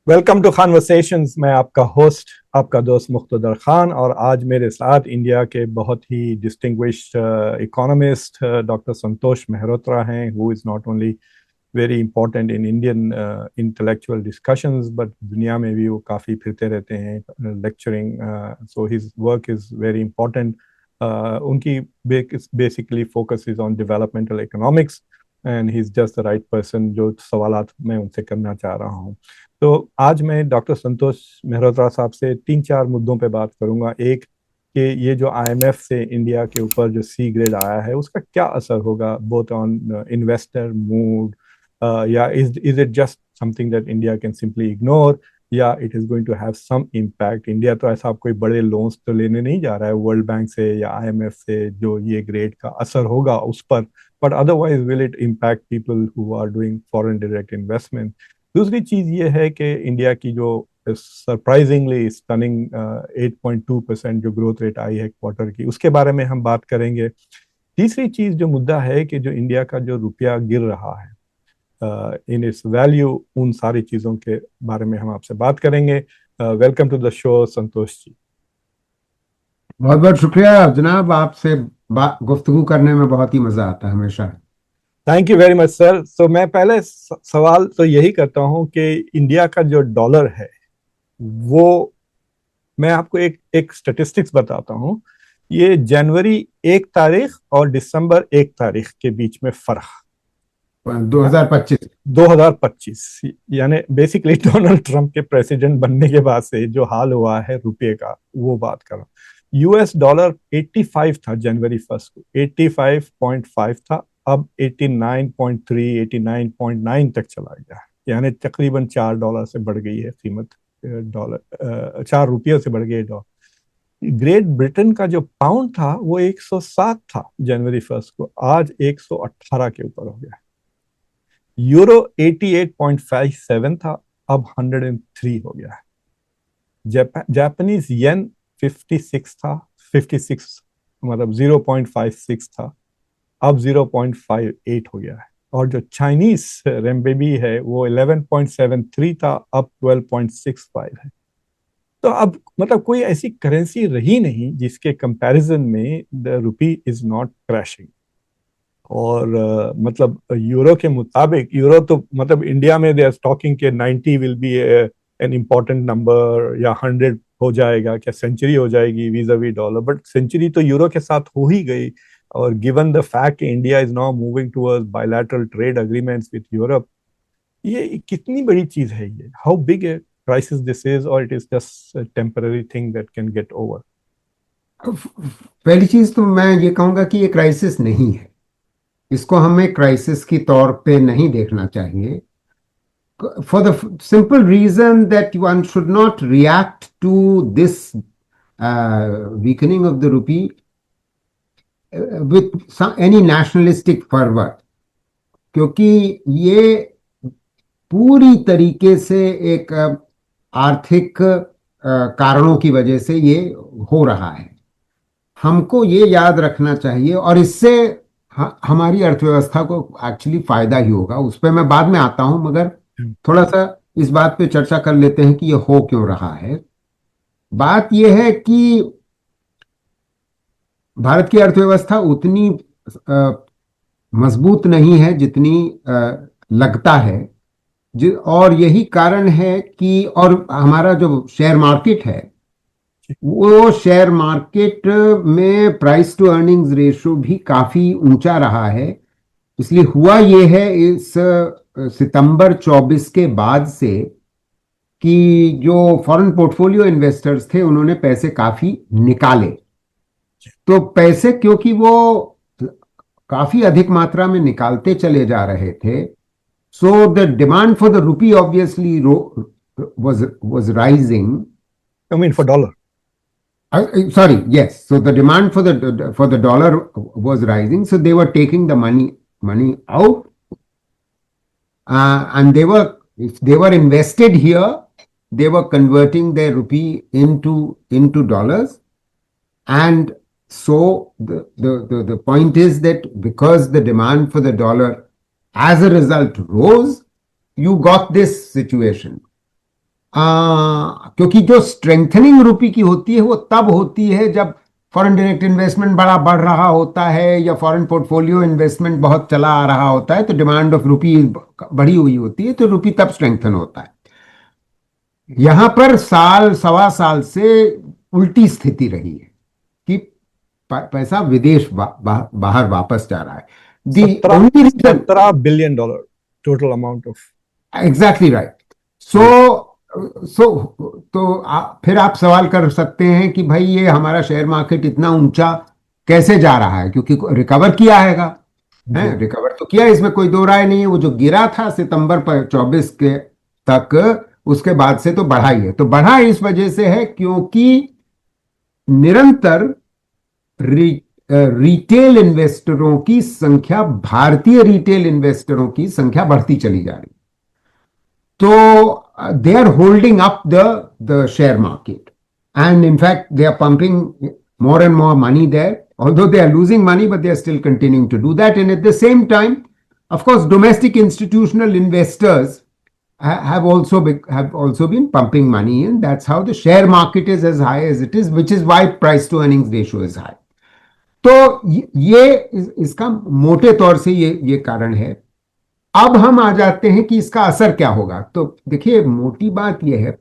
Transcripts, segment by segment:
Welcome to conversations. मैं आपका host, आपका दोस्त मुख्तदर खान, और आज मेरे साथ इंडिया के बहुत ही distinguished economist doctor Santosh Mehrotra हैं, who is not only very important in Indian intellectual discussions but दुनिया में भी वो काफ़ी फिरते रहते हैं lecturing, so his work is very important. उनकी basically focus is on developmental economics and he is just the right person जो सवालात मैं उनसे करना चाह रहा हूँ। तो आज मैं डॉक्टर संतोष मेहरोत्रा साहब से 3-4 मुद्दों पे बात करूंगा। एक, कि ये जो आईएमएफ से इंडिया के ऊपर जो सी ग्रेड आया है उसका क्या असर होगा बोथ ऑन इन्वेस्टर मूड, या is it just something that India can simply ignore, या it is going to have some impact. India तो ऐसा कोई बड़े लोन्स तो लेने नहीं जा रहा है वर्ल्ड बैंक से या आईएमएफ से जो ये ग्रेड का असर होगा उस पर, but otherwise will it impact people who are doing foreign direct investment. दूसरी चीज ये है कि इंडिया की जो सरप्राइजिंगली स्टनिंग 8.2% जो ग्रोथ रेट आई है क्वार्टर की, उसके बारे में हम बात करेंगे। तीसरी चीज जो मुद्दा है कि जो इंडिया का जो रुपया गिर रहा है इन इट्स वैल्यू, उन सारी चीजों के बारे में हम आपसे बात करेंगे। Welcome to the show Santosh ji. बहुत बहुत शुक्रिया जनाब। आपसे गुफ्तगू करने में बहुत ही मजा आता है हमेशा। Thank you very much sir. So मैं पहले सवाल तो यही करता हूं कि इंडिया का जो डॉलर है वो, मैं आपको एक एक स्टेटिस्टिक्स बताता हूं। ये जनवरी 1 तारीख और दिसंबर 1 तारीख के बीच में फर्क 2025। 2025, यानी बेसिकली डोनाल्ड ट्रंप के प्रेसिडेंट बनने के बाद से जो हाल हुआ है रुपये का, वो बात कर रहा हूँ। यूएस डॉलर 85 था जनवरी 1 को, 85.5 था, अब 89.3 89.9 तक चला गया है, यानी तकरीबन $4 से बढ़ गई है कीमत। डॉलर $4 से बढ़ गई डॉलर। ग्रेट ब्रिटेन का जो पाउंड था वो 107 था जनवरी 1 को, आज 118 के ऊपर हो गया। यूरो 88.57 था, अब 103 हो गया है। जापानीज येन 56 था, 56 मतलब 0.56 था, अब 0.58 हो गया है। और जो चाइनीज रेमबेबी है वो 11.73 था, अब 12.65 है। तो अब मतलब कोई ऐसी करेंसी रही नहीं जिसके कंपैरिजन में the rupee is not crashing. और मतलब यूरो के मुताबिक, यूरो तो मतलब इंडिया में दे आर टॉकिंग के 90 will be an important number, या 100 हो जाएगा, क्या सेंचुरी हो जाएगी vis-a-vis dollar, but century तो यूरो के साथ हो ही गई। और गिवन द फैक्ट कि India is now moving towards bilateral trade agreements with Europe, ये कितनी बड़ी चीज है ये? How big a crisis this is, और it is just temporary thing that can get over? पहली चीज तो मैं ये कहूंगा कि ये क्राइसिस नहीं है। इसको हमें क्राइसिस की तौर पे नहीं देखना चाहिए, for the simple reason that one should not react to this weakening of the rupee with any nationalistic fervour, क्योंकि ये पूरी तरीके से एक आर्थिक कारणों की वजह से ये हो रहा है। हमको ये याद रखना चाहिए, और इससे हमारी अर्थव्यवस्था को एक्चुअली फायदा ही होगा। उस पर मैं बाद में आता हूं, मगर थोड़ा सा इस बात पे चर्चा कर लेते हैं कि ये हो क्यों रहा है। बात ये है कि भारत की अर्थव्यवस्था उतनी मजबूत नहीं है जितनी लगता है। और यही कारण है कि, और हमारा जो शेयर मार्केट है, वो शेयर मार्केट में प्राइस टू अर्निंग्स रेशो भी काफी ऊंचा रहा है। इसलिए हुआ ये है इस सितंबर 24 के बाद से कि जो फॉरेन पोर्टफोलियो इन्वेस्टर्स थे उन्होंने पैसे काफी निकाले। तो पैसे क्योंकि वो काफी अधिक मात्रा में निकालते चले जा रहे थे, so the demand for the rupee obviously was rising. I mean for dollar. Sorry, yes. So the demand for the dollar was rising. So they were taking the money out, and if they were invested here, they were converting their rupee into dollars. And so the point is that because the demand for the dollar as a result rose, you got this situation. क्योंकि जो strengthening रुपी की होती है वो तब होती है जब फॉरेन डायरेक्ट इन्वेस्टमेंट बड़ा बढ़ रहा होता है या फॉरेन पोर्टफोलियो इन्वेस्टमेंट बहुत चला आ रहा होता है, तो डिमांड ऑफ रुपी बढ़ी हुई होती है, तो रुपी तब स्ट्रेंथन होता है। यहां पर साल सवा साल से उल्टी स्थिति रही है कि पैसा विदेश बाहर वापस जा रहा है। The only reason $17 billion total amount of exactly right. So फिर आप सवाल कर सकते हैं कि भाई ये हमारा शेयर मार्केट इतना ऊंचा कैसे जा रहा है, क्योंकि रिकवर किया है रिकवर तो किया, इसमें कोई दो राय नहीं है। वो जो गिरा था सितंबर 24 के तक, उसके बाद से तो बढ़ा ही है। तो बढ़ा इस वजह से है क्योंकि निरंतर रिटेल इन्वेस्टरों की संख्या, भारतीय रिटेल इन्वेस्टरों की संख्या बढ़ती चली जा रही। तो they are holding up the share market, and in fact they are pumping more and more money there, although they are losing money, but they are still continuing to do that. And at the same time, of course, domestic institutional investors have also been pumping money in. That's how the share market is as high as it is, which is why price to earnings ratio is high. तो ये इसका मोटे तौर से ये कारण है। अब हम आ जाते हैं कि इसका असर क्या होगा। तो देखिए, मोटी बात यह है,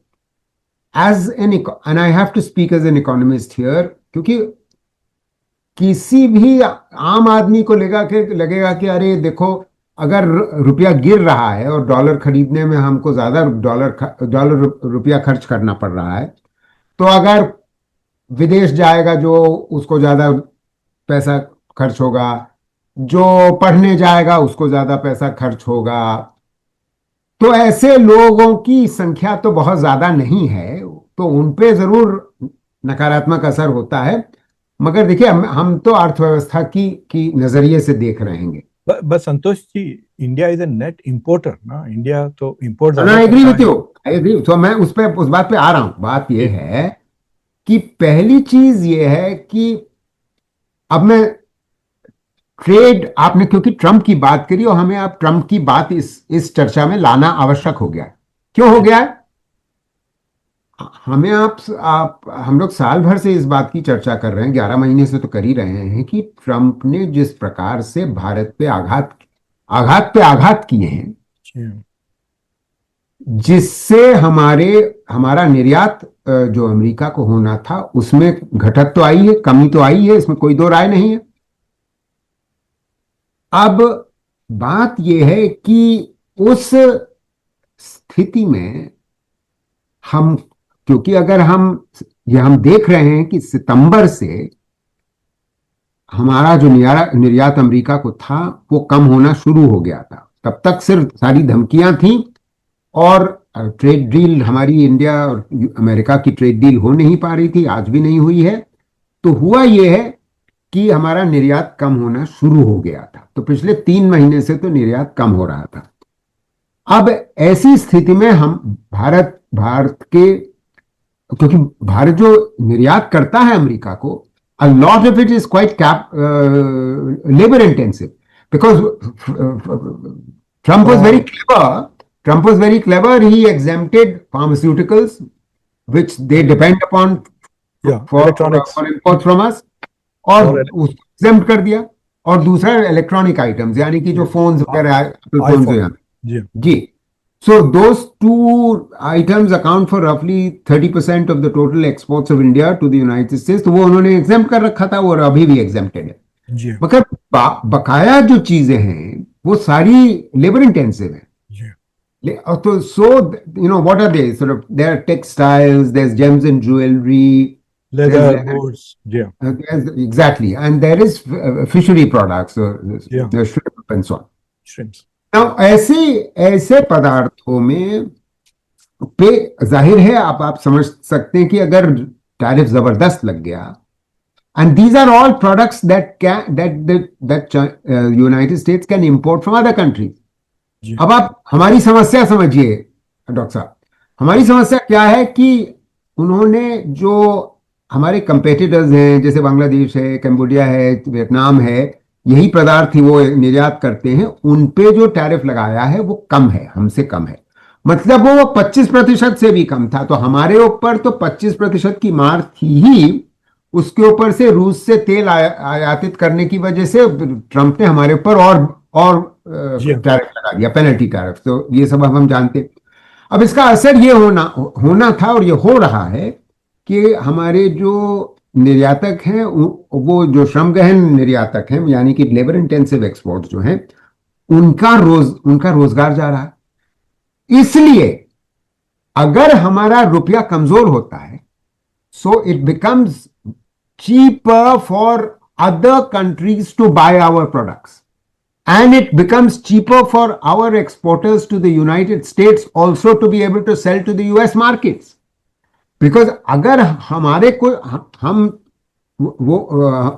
as an and I have to speak as an economist here, क्योंकि किसी भी आम आदमी को लगेगा कि अरे देखो, अगर रुपया गिर रहा है और डॉलर खरीदने में हमको ज्यादा डॉलर रुपया खर्च करना पड़ रहा है, तो अगर विदेश जाएगा जो उसको ज्यादा पैसा खर्च होगा, जो पढ़ने जाएगा उसको ज्यादा पैसा खर्च होगा। तो ऐसे लोगों की संख्या तो बहुत ज्यादा नहीं है, तो उन पे जरूर नकारात्मक असर होता है। मगर देखिए, हम तो अर्थव्यवस्था की नजरिए से देख रहे हैं। बस Santosh ji, India is a net importer ना, इंडिया तो import. I agree with you, I agree. तो मैं उस बात पे आ रहा हूं। बात यह है कि पहली चीज ये है कि अब मैं ट्रेड, आपने क्योंकि ट्रंप की बात करी और हमें अब ट्रंप की बात इस चर्चा में लाना आवश्यक हो गया। क्यों हो गया है? हमें हम लोग साल भर से इस बात की चर्चा कर रहे हैं, 11 महीने से तो कर ही रहे हैं, कि ट्रंप ने जिस प्रकार से भारत पे आघात किए हैं, जिससे हमारा निर्यात जो अमेरिका को होना था उसमें घटत तो आई है, कमी तो आई है, इसमें कोई दो राय नहीं है। अब बात यह है कि उस स्थिति में क्योंकि अगर हम देख रहे हैं कि सितंबर से हमारा जो निर्यात अमेरिका को था वो कम होना शुरू हो गया था। तब तक सिर्फ सारी धमकियां थी और ट्रेड डील, हमारी इंडिया और अमेरिका की ट्रेड डील हो नहीं पा रही थी, आज भी नहीं हुई है। तो हुआ यह है कि हमारा निर्यात कम होना शुरू हो गया था। तो पिछले 3 महीने से तो निर्यात कम हो रहा था। अब ऐसी स्थिति में हम भारत के, क्योंकि भारत जो निर्यात करता है अमेरिका को, a lot of it is quite labor intensive, because Trump was very clever. Trump was very clever. He exempted pharmaceuticals, which they depend upon for import from us, और उसको exempt कर दिया। और दूसरा इलेक्ट्रॉनिक आइटम्स, यानी कि जो phones वगैरह, जी। So those two items account for roughly 30% of the total exports of India to the United States. तो वो उन्होंने exempt कर रखा था और अभी भी exempted है। मगर बकाया जो चीजें हैं वो सारी लेबर इंटेंसिव है। तो what are they? Sort of, there are textiles, there's gems and jewelry, leather, goods, exactly, and there is fishery products, there's shrimp and so on. Shrimps. ऐसे पदार्थों में पे जाहिर है, आप समझ सकते हैं कि अगर टैरिफ जबरदस्त लग गया, and these are all products that United States can import from other countries. अब आप हमारी समस्या समझिए डॉक्टर साहब, हमारी समस्या क्या है कि उन्होंने जो हमारे कंपेटिटर्स हैं, जैसे बांग्लादेश है, कंबोडिया है, वियतनाम है, यही पदार्थ ही वो निर्यात करते हैं, उन पे जो टैरिफ लगाया है वो कम है, हमसे कम है। मतलब वो 25% से भी कम था। तो हमारे ऊपर तो 25% की मार थी ही, उसके ऊपर से रूस से तेल आयातित करने की वजह से ट्रंप ने हमारे ऊपर और जी हाँ। टैरिफ लगा दिया, पेनल्टी टैरिफ। तो ये सब अब हम जानते। अब इसका असर ये होना होना था और ये हो रहा है कि हमारे जो निर्यातक हैं, वो जो श्रम गहन निर्यातक हैं, यानी कि लेबर इंटेंसिव एक्सपोर्ट जो हैं, उनका रोजगार जा रहा है। इसलिए अगर हमारा रुपया कमजोर होता है, so it becomes cheaper for other countries to buy our products, and it becomes cheaper for our exporters to the United States also to be able to sell to the US markets. Because अगर हमारे को हम वो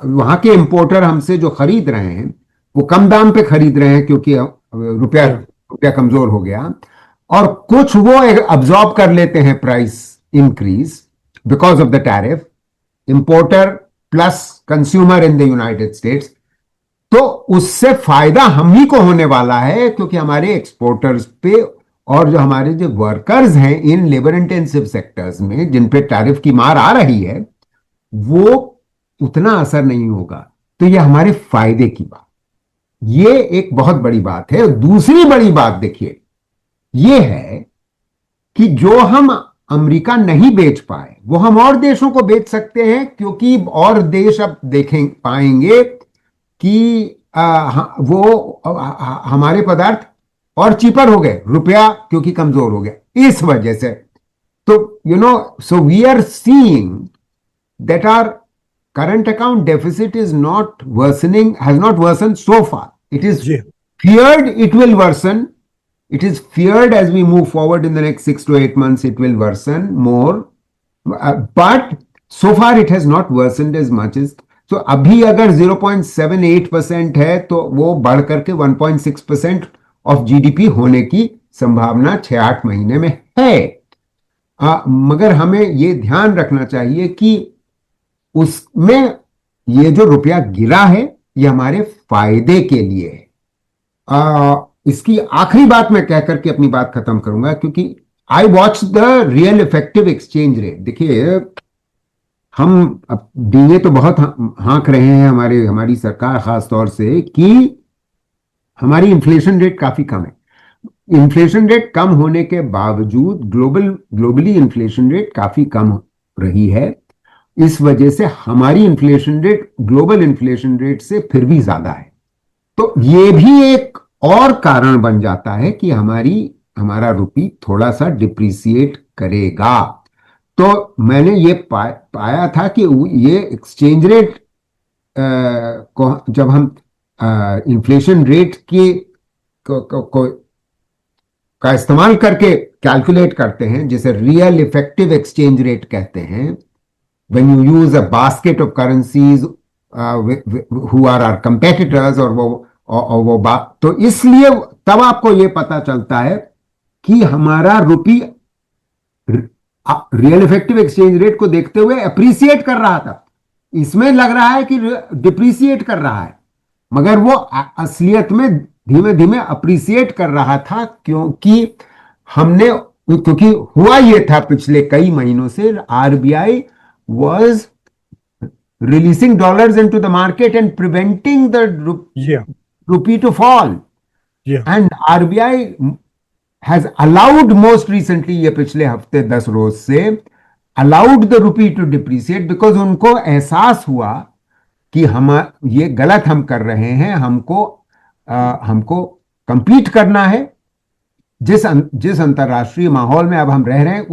वहां के importer हमसे जो खरीद रहे हैं, वो कम दाम पे खरीद रहे हैं क्योंकि रुपया जी हाँ। रुपया कमजोर हो गया, और कुछ वो अब्सॉर्ब कर लेते हैं price increase because of the tariff, importer plus consumer in the United states. तो उससे फायदा हम ही को होने वाला है, क्योंकि हमारे एक्सपोर्टर्स पे और जो हमारे जो वर्कर्स हैं इन लेबर इंटेंसिव सेक्टर्स में, जिन पे टैरिफ की मार आ रही है, वो उतना असर नहीं होगा। तो ये हमारे फायदे की बात, ये एक बहुत बड़ी बात है। दूसरी बड़ी बात देखिए, ये है कि जो हम अमेरिका नहीं बेच पाए, वो हम और देशों को बेच सकते हैं, क्योंकि और देश अब देखें पाएंगे कि हमारे पदार्थ और चीपर हो गए, रुपया क्योंकि कमजोर हो गया इस वजह से। तो so we are seeing that our current account deficit is not worsening, has not worsened so far. It is जी feared it will worsen. It is feared as we move forward in the next 6 to 8 months, it will worsen more. But so far it has not worsened as much as. So अभी अगर 0.78% है, तो वो बढ़ करके 1.6% of GDP होने की संभावना 6-8 महीने में है। मगर हमें ये ध्यान रखना चाहिए कि उसमें ये जो रुपया गिरा है, ये हमारे फायदे के लिए है। इसकी आखिरी बात मैं कह करके अपनी बात खत्म करूंगा, क्योंकि I watch the real effective exchange rate. देखिए, हम अब डीए तो बहुत हाँक रहे हैं, हमारी सरकार खास तौर से, कि हमारी इन्फ्लेशन रेट काफी कम है। इन्फ्लेशन रेट कम होने के बावजूद ग्लोबली इन्फ्लेशन रेट काफी कम रही है। इस वजह से हमारी inflation rate global inflation rate से फिर भी ज्यादा है। तो ये भी एक और कारण बन जाता है कि हमारा रुपी थोड़ा सा डिप्रिसिएट करेगा। तो मैंने ये पाया था कि ये एक्सचेंज रेट को जब हम इन्फ्लेशन रेट का इस्तेमाल करके कैलकुलेट करते हैं, जिसे रियल इफेक्टिव एक्सचेंज रेट कहते हैं, when you use a basket of currencies who are our competitors, और वो बात, तो इसलिए तब आपको ये पता चलता है कि हमारा रुपी रियल इफेक्टिव एक्सचेंज रेट को देखते हुए अप्रिसिएट कर रहा था। इसमें लग रहा है कि डिप्रिसिएट कर रहा है, मगर वो असलियत में धीमे धीमे अप्रिसिएट कर रहा था, क्योंकि हुआ ये था पिछले कई महीनों से RBI was releasing dollars into the market and preventing the rupee to fall. And RBI has allowed most recently, ये पिछले हफ्ते 10 रोज से, allowed the rupee to depreciate, because उनको एहसास हुआ कि ये गलत हम कर रहे हैं। हमको compete करना है। जिस अंतरराष्ट्रीय माहौल में अब हम रह रहे हैं,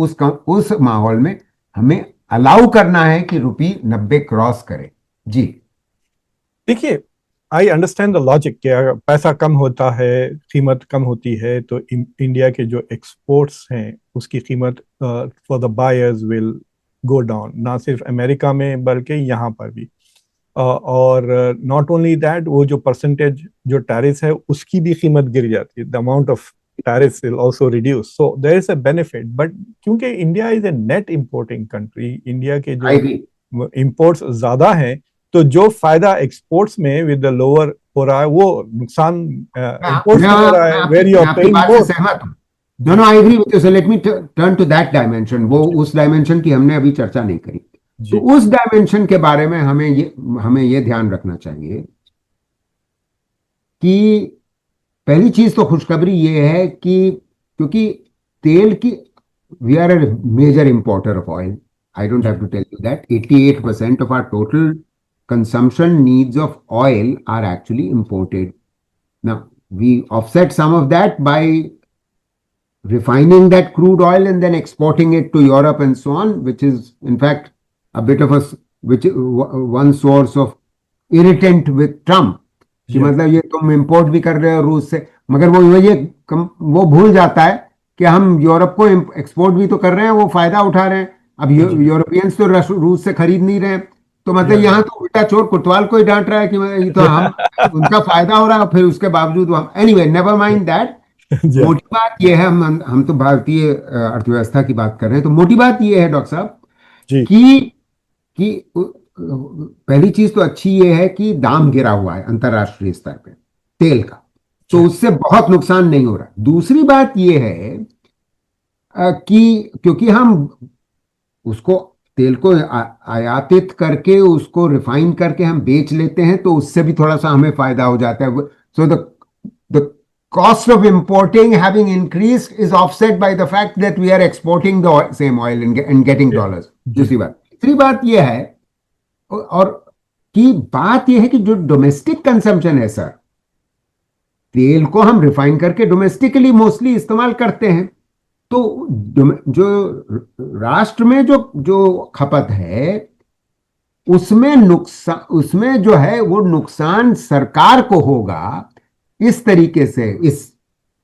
उस माहौल में हमें अलाउ करना है कि रुपी 90 क्रॉस करे। जी देखिए, आई अंडरस्टैंड द लॉजिक कि अगर पैसा कम होता है, कीमत कम होती है, तो इंडिया के जो एक्सपोर्ट्स हैं उसकी कीमत for the buyers will go down, ना सिर्फ अमेरिका में बल्कि यहाँ पर भी। और नॉट ओनली दैट, वो जो परसेंटेज जो टैरिफ है उसकी भी कीमत गिर जाती है, the amount of tariffs will also reduce, so there is a benefit. But क्योंकि India is a net importing country, India के जो इंपोर्ट्स ज्यादा हैं, तो जो फायदा एक्सपोर्ट्स में विद द लोअर हो रहा है, वो नुकसान इंपोर्ट्स में हो रहा है, where you are paying more. No no, I agree with you, so let me turn to that dimension, वो उस डायमेंशन की हमने अभी चर्चा नहीं करी। तो जी उस डायमेंशन के बारे में हमें ये ध्यान रखना चाहिए कि पहली चीज तो खुशखबरी ये है कि क्योंकि तेल की, we are a major importer of oil. I don't जी have to tell you that 88% of our total consumption needs of oil are actually imported. Now, we offset some of that by refining that crude oil and then exporting it to Europe and so on, which is in fact a bit of one source of irritant with Trump. कि जी मतलब ये तुम import भी कर रहे हो रूस से, मगर वो भूल जाता है कि हम यूरोप को एक्सपोर्ट भी तो कर रहे हैं, वो फायदा उठा रहे हैं। अब जी यूरोपियंस तो रूस से खरीद नहीं रहे हैं, तो मतलब या यहाँ तो उल्टा चोर कोतवाल को ही डांट रहा है कि ये तो हम, उनका फायदा हो रहा है, फिर उसके बावजूद हम, एनीवे नेवर माइंड दैट। जी मोटी बात यह है, हम तो भारतीय अर्थव्यवस्था की बात कर रहे हैं, तो मोटी बात यह है डॉक्टर साहब जी कि पहली चीज तो अच्छी ये है कि दाम गिरा हुआ है अंतरराष्ट्रीय स्तर पे तेल का, तो जी उससे बहुत नुकसान नहीं हो रहा। दूसरी बात ये है कि क्योंकि हम उसको तेल को आयातित करके उसको रिफाइन करके हम बेच लेते हैं, तो उससे भी थोड़ा सा हमें फायदा हो जाता है। So the cost of importing having increased is offset by the fact that we are exporting the same oil and getting जी dollars. जी दूसरी बात, तीसरी बात यह है, और की बात यह है कि जो डोमेस्टिक कंजम्पशन है सर, तेल को हम रिफाइन करके डोमेस्टिकली मोस्टली इस्तेमाल करते हैं, तो जो राष्ट्र में जो जो खपत है उसमें नुकसान, उसमें जो है वो नुकसान सरकार को होगा इस तरीके से, इस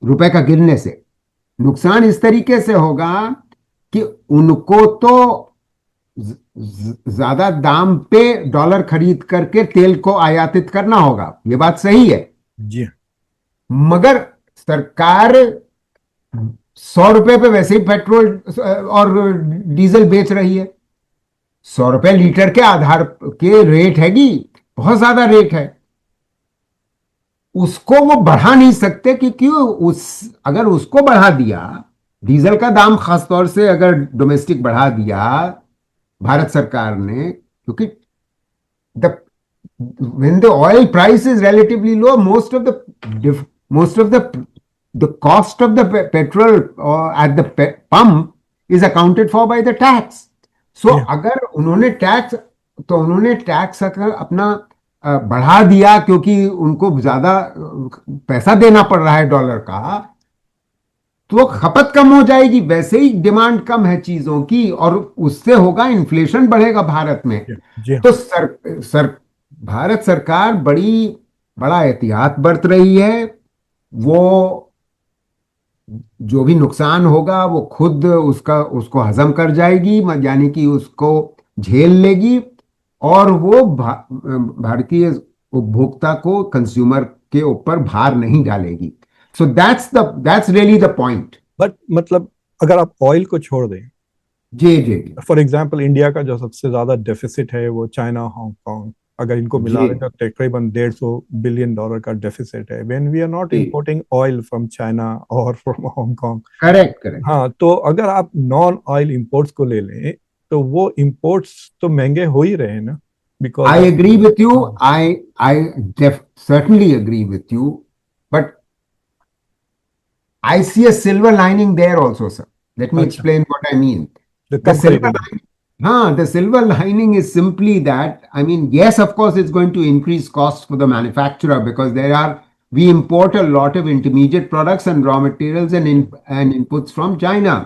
रुपए का गिरने से नुकसान इस तरीके से होगा कि उनको तो ज्यादा दाम पे डॉलर खरीद करके तेल को आयातित करना होगा, ये बात सही है। जी मगर सरकार 100 रुपए पे वैसे ही पेट्रोल और डीजल बेच रही है, 100 रुपए लीटर के आधार के रेट हैगी, बहुत ज्यादा रेट है, उसको वो बढ़ा नहीं सकते क्योंकि अगर उसको बढ़ा दिया, डीजल का दाम खासतौर से अगर डोमेस्टिक बढ़ा दिया भारत सरकार ने, क्योंकि the when the oil price is relatively low, most of the cost of the petrol at the pump is accounted for by the tax. So जी अगर उन्होंने टैक्स अगर अपना बढ़ा दिया क्योंकि उनको ज्यादा पैसा देना पड़ रहा है डॉलर का, तो खपत कम हो जाएगी, वैसे ही डिमांड कम है चीजों की, और उससे होगा इन्फ्लेशन बढ़ेगा भारत में। जी तो भारत सरकार बड़ा एहतियात बरत रही है, वो जो भी नुकसान होगा वो खुद उसको हजम कर जाएगी, यानी कि उसको झेल लेगी, और वो भारतीय उपभोक्ता को, कंज्यूमर के ऊपर भार नहीं डालेगी। So that's really the point. But मतलब अगर आप ऑयल को छोड़ दें, जी जी जी फॉर एग्जांपल इंडिया का जो सबसे ज्यादा डेफिसिट है वो चाइना हांगकांग, अगर इनको मिला जी लें तो तकरीबन $150 बिलियन का डेफिसिट है, व्हेन वी आर नॉट जी, इंपोर्टिंग ऑयल फ्रॉम चाइना और फ्रॉम हांगकांग। Correct correct. हाँ, तो अगर आप नॉन ऑयल इंपोर्ट्स को ले लें तो वो इंपोर्ट्स तो महंगे हो ही रहे हैं ना, because I of. agree with you. हाँ I certainly agree with you. But I see a silver lining there also, sir. Let me अच्छा, explain what I mean. तो The कम silver खरीदेंगे। lining, the silver lining is simply that, I mean, yes, of course, it's going to increase costs for the manufacturer because we import a lot of intermediate products and raw materials and inputs from China.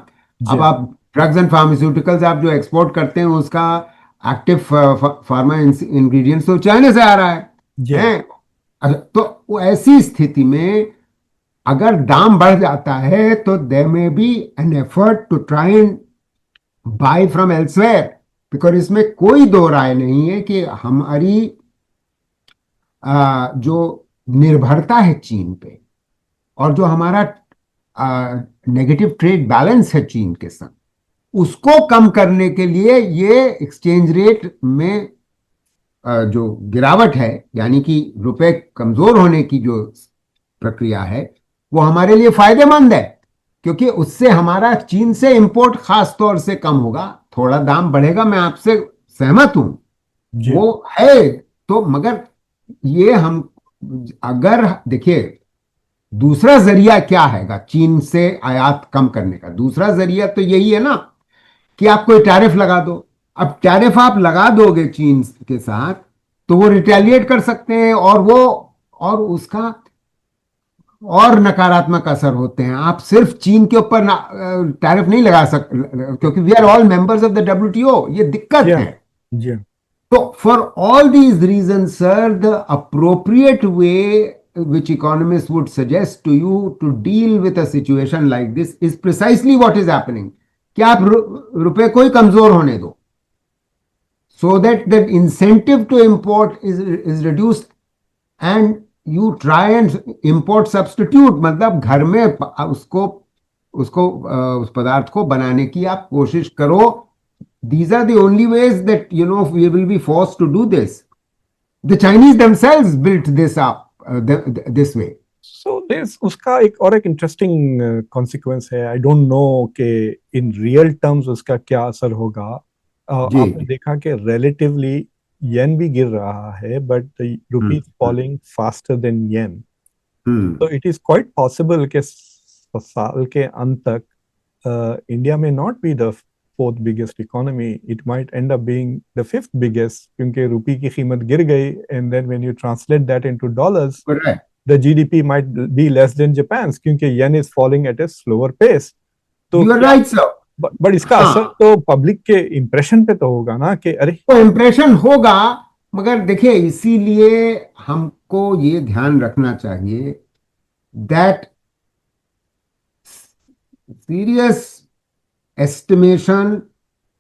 जी अब आप drugs and pharmaceuticals आप जो export करते हैं उसका active pharma ingredients तो China से आ रहा जी है। अच्छा, तो वो ऐसी स्थिति में अगर दाम बढ़ जाता है तो there may be an effort to try and buy from elsewhere, because इसमें कोई दो राय नहीं है कि हमारी जो निर्भरता है चीन पे, और जो हमारा नेगेटिव ट्रेड बैलेंस है चीन के साथ, उसको कम करने के लिए ये एक्सचेंज रेट में जो गिरावट है, यानी कि रुपए कमजोर होने की जो प्रक्रिया है, वो हमारे लिए फायदेमंद है। क्योंकि उससे हमारा चीन से इंपोर्ट खास तौर से कम होगा, थोड़ा दाम बढ़ेगा, मैं आपसे सहमत हूं, जी। वो है। तो मगर ये हम, अगर देखिए, दूसरा जरिया क्या हैगा चीन से आयात कम करने का? दूसरा जरिया तो यही है ना कि आप कोई टैरिफ लगा दो। अब टैरिफ आप लगा दोगे चीन के साथ, तो वो रिटेलिएट कर सकते हैं, और उसका और नकारात्मक असर होते हैं। आप सिर्फ चीन के ऊपर टैरिफ नहीं लगा सकते, क्योंकि we are all members of the WTO, ये जी दिक्कत हाँ। है। जी हाँ। So, for all these reasons, sir, the appropriate way which economists would suggest to you to deal with a situation like this is precisely what is happening. कि आप रुपए को ही कमजोर होने दो, so that the incentive to import is reduced, and you try and import substitute, मतलब घर में उसको उसको उस पदार्थ को बनाने की आप कोशिश करो। These are the only ways that we will be forced to do this. The Chinese themselves built this up this way. So this उसका एक इंटरेस्टिंग कॉन्सिक्वेंस है। आई डोंट नो कि इन रियल टर्म्स उसका क्या असर होगा। जी। आपने देखा कि रिलेटिवली येन भी गिर रहा है, but rupee hmm. Falling faster than yen. Hmm. तो इट इज क्वाइट पॉसिबल कि साल के अंत तक इंडिया में not be the fourth biggest economy, it might end up being the fifth biggest, क्योंकि रुपी की कीमत गिर गई। And then when you translate that into dollars, Correct. the GDP might be less than Japan's, क्योंकि yen is falling at a slower pace। तो You are क्या, right, sir. But इसका असर हाँ, तो पब्लिक के इंप्रेशन पे तो होगा ना कि अरे। तो इम्प्रेशन होगा, मगर देखिए, इसीलिए हमको ये ध्यान रखना चाहिए that serious estimation